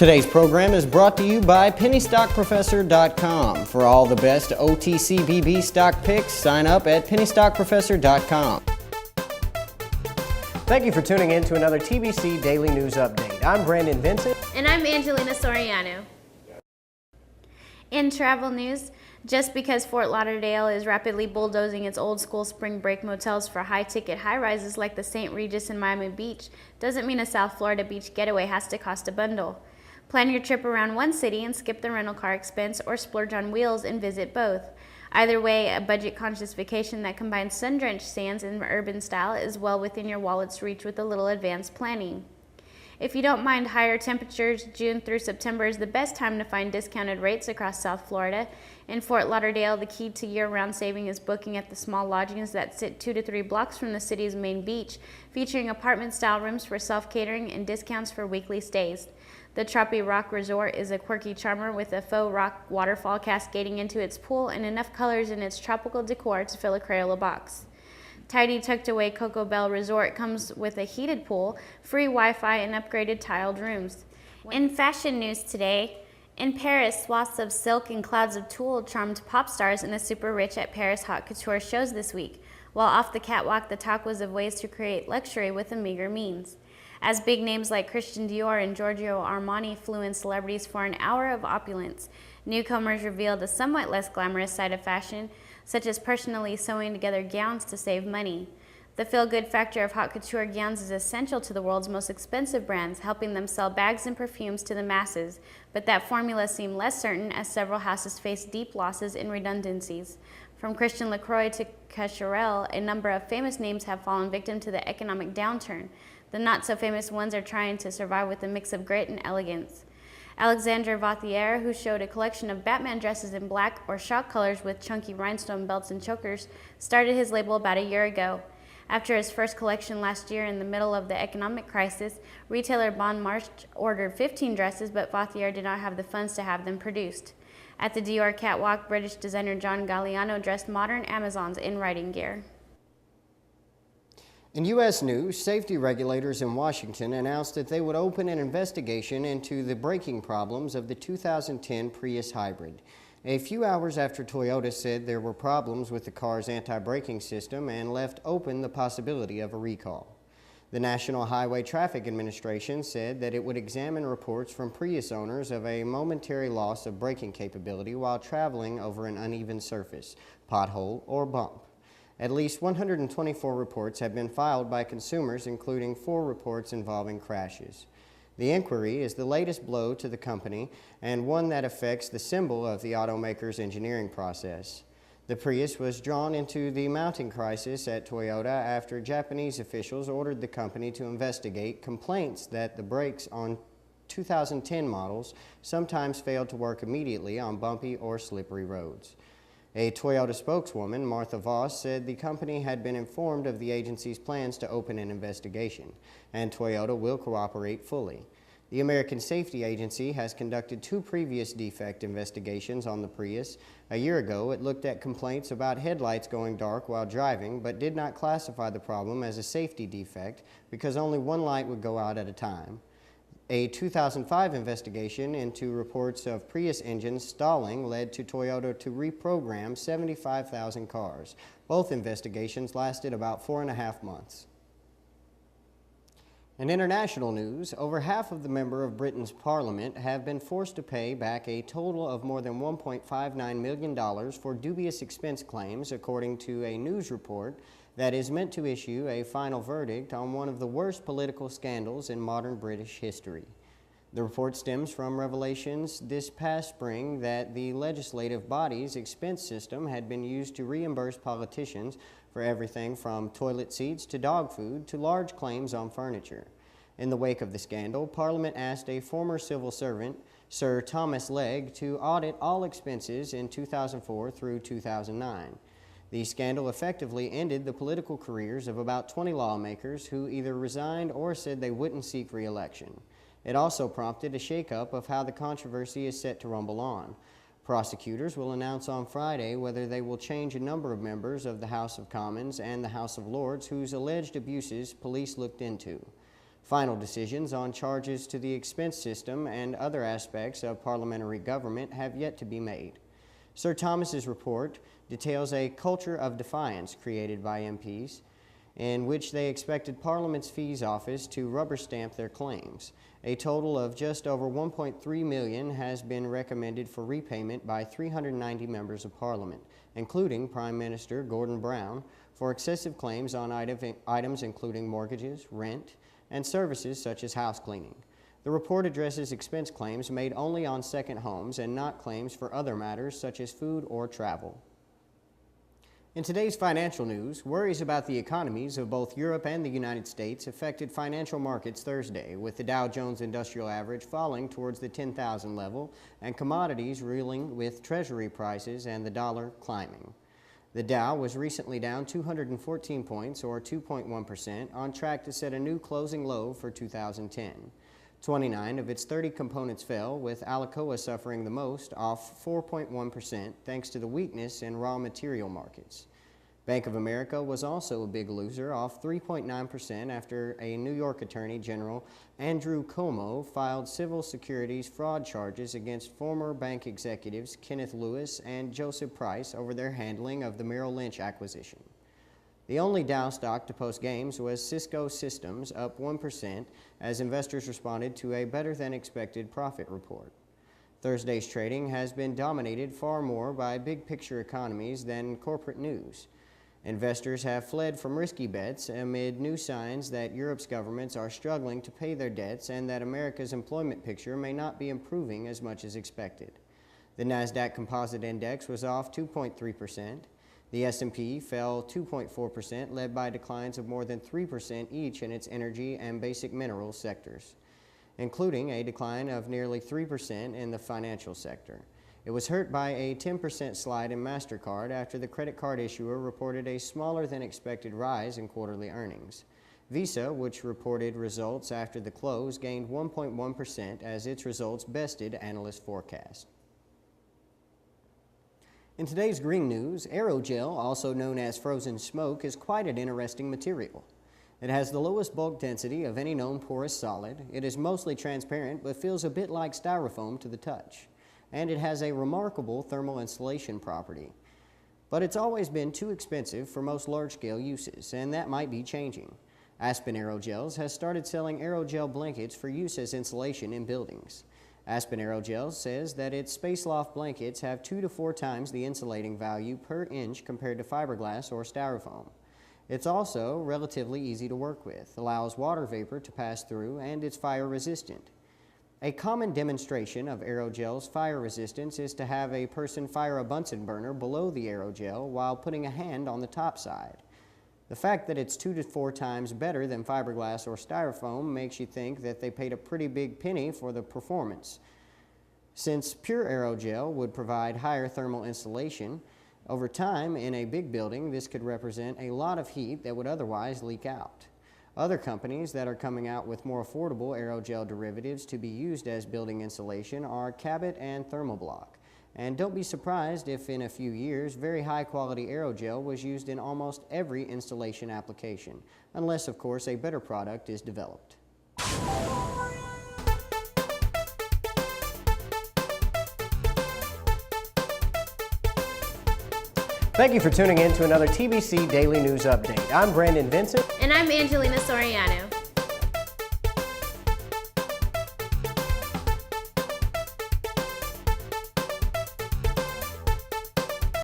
Today's program is brought to you by pennystockprofessor.com. For all the best OTCBB stock picks, sign up at pennystockprofessor.com. Thank you for tuning in to another TBC Daily News Update. I'm Brandon Vincent. And I'm Angelina Soriano. In travel news, just because Fort Lauderdale is rapidly bulldozing its old school spring break motels for high-ticket high-rises like the St. Regis and Miami Beach doesn't mean a South Florida beach getaway has to cost a bundle. Plan your trip around one city and skip the rental car expense, or splurge on wheels and visit both. Either way, a budget-conscious vacation that combines sun-drenched sands and urban style is well within your wallet's reach with a little advanced planning. If you don't mind higher temperatures, June through September is the best time to find discounted rates across South Florida. In Fort Lauderdale, the key to year-round saving is booking at the small lodgings that sit 2 to 3 blocks from the city's main beach, featuring apartment-style rooms for self-catering and discounts for weekly stays. The Tropi Rock Resort is a quirky charmer with a faux rock waterfall cascading into its pool and enough colors in its tropical decor to fill a Crayola box. Tidy tucked away Coco Bell Resort comes with a heated pool, free Wi-Fi, and upgraded tiled rooms. In fashion news today, in Paris, swaths of silk and clouds of tulle charmed pop stars and the super rich at Paris haute couture shows this week, while off the catwalk the talk was of ways to create luxury with a meager means. As big names like Christian Dior and Giorgio Armani flew in celebrities for an hour of opulence, newcomers revealed a somewhat less glamorous side of fashion, such as personally sewing together gowns to save money. The feel-good factor of haute couture gowns is essential to the world's most expensive brands, helping them sell bags and perfumes to the masses, but that formula seemed less certain as several houses faced deep losses and redundancies. From Christian Lacroix to Cacharel, a number of famous names have fallen victim to the economic downturn. The not-so-famous ones are trying to survive with a mix of grit and elegance. Alexandre Vauthier, who showed a collection of Batman dresses in black or shock colors with chunky rhinestone belts and chokers, started his label about a year ago. After his first collection last year in the middle of the economic crisis, retailer Bon Marche ordered 15 dresses, but Vauthier did not have the funds to have them produced. At the Dior catwalk, British designer John Galliano dressed modern Amazons in riding gear. In U.S. news, safety regulators in Washington announced that they would open an investigation into the braking problems of the 2010 Prius hybrid. A few hours after Toyota said there were problems with the car's anti-braking system and left open the possibility of a recall. The National Highway Traffic Administration said that it would examine reports from Prius owners of a momentary loss of braking capability while traveling over an uneven surface, pothole, or bump. At least 124 reports have been filed by consumers, including 4 reports involving crashes. The inquiry is the latest blow to the company and one that affects the symbol of the automaker's engineering process. The Prius was drawn into the mounting crisis at Toyota after Japanese officials ordered the company to investigate complaints that the brakes on 2010 models sometimes failed to work immediately on bumpy or slippery roads. A Toyota spokeswoman, Martha Voss, said the company had been informed of the agency's plans to open an investigation, and Toyota will cooperate fully. The American Safety Agency has conducted 2 previous defect investigations on the Prius. A year ago, it looked at complaints about headlights going dark while driving, but did not classify the problem as a safety defect because only one light would go out at a time. A 2005 investigation into reports of Prius engines stalling led to Toyota to reprogram 75,000 cars. Both investigations lasted about 4.5 months. In international news, over half of the members of Britain's parliament have been forced to pay back a total of more than $1.59 million for dubious expense claims, according to a news report that is meant to issue a final verdict on one of the worst political scandals in modern British history. The report stems from revelations this past spring that the legislative body's expense system had been used to reimburse politicians for everything from toilet seats to dog food to large claims on furniture. In the wake of the scandal, Parliament asked a former civil servant, Sir Thomas Legge, to audit all expenses in 2004 through 2009. The scandal effectively ended the political careers of about 20 lawmakers who either resigned or said they wouldn't seek re-election. It also prompted a shakeup of how the controversy is set to rumble on. Prosecutors will announce on Friday whether they will change a number of members of the House of Commons and the House of Lords whose alleged abuses police looked into. Final decisions on charges to the expense system and other aspects of parliamentary government have yet to be made. Sir Thomas's report details a culture of defiance created by MPs, in which they expected Parliament's Fees Office to rubber stamp their claims. A total of just over $1.3 million has been recommended for repayment by 390 members of Parliament, including Prime Minister Gordon Brown, for excessive claims on items including mortgages, rent, and services such as house cleaning. The report addresses expense claims made only on second homes and not claims for other matters such as food or travel. In today's financial news, worries about the economies of both Europe and the United States affected financial markets Thursday, with the Dow Jones Industrial Average falling towards the 10,000 level and commodities reeling with Treasury prices and the dollar climbing. The Dow was recently down 214 points, or 2.1%, on track to set a new closing low for 2010. 29 of its 30 components fell, with Alcoa suffering the most, off 4.1%, thanks to the weakness in raw material markets. Bank of America was also a big loser, off 3.9% after a New York Attorney General, Andrew Cuomo, filed civil securities fraud charges against former bank executives Kenneth Lewis and Joseph Price over their handling of the Merrill Lynch acquisition. The only Dow stock to post gains was Cisco Systems, up 1%, as investors responded to a better-than-expected profit report. Thursday's trading has been dominated far more by big-picture economies than corporate news. Investors have fled from risky bets amid new signs that Europe's governments are struggling to pay their debts and that America's employment picture may not be improving as much as expected. The NASDAQ Composite Index was off 2.3%. The S&P fell 2.4%, led by declines of more than 3% each in its energy and basic minerals sectors, including a decline of nearly 3% in the financial sector. It was hurt by a 10% slide in MasterCard after the credit card issuer reported a smaller than expected rise in quarterly earnings. Visa, which reported results after the close, gained 1.1% as its results bested analyst forecasts. In today's green news, aerogel, also known as frozen smoke, is quite an interesting material. It has the lowest bulk density of any known porous solid. It is mostly transparent but feels a bit like styrofoam to the touch. And it has a remarkable thermal insulation property. But it's always been too expensive for most large-scale uses, and that might be changing. Aspen Aerogels has started selling aerogel blankets for use as insulation in buildings. Aspen Aerogels says that its Space Loft blankets have 2 to 4 times the insulating value per inch compared to fiberglass or styrofoam. It's also relatively easy to work with, allows water vapor to pass through, and it's fire resistant. A common demonstration of aerogel's fire resistance is to have a person fire a Bunsen burner below the aerogel while putting a hand on the top side. The fact that it's 2 to 4 times better than fiberglass or styrofoam makes you think that they paid a pretty big penny for the performance. Since pure aerogel would provide higher thermal insulation, over time in a big building this could represent a lot of heat that would otherwise leak out. Other companies that are coming out with more affordable aerogel derivatives to be used as building insulation are Cabot and Thermoblock. And don't be surprised if in a few years, very high-quality aerogel was used in almost every installation application, unless, of course, a better product is developed. Thank you for tuning in to another TBC Daily News Update. I'm Brandon Vincent. And I'm Angelina Soriano.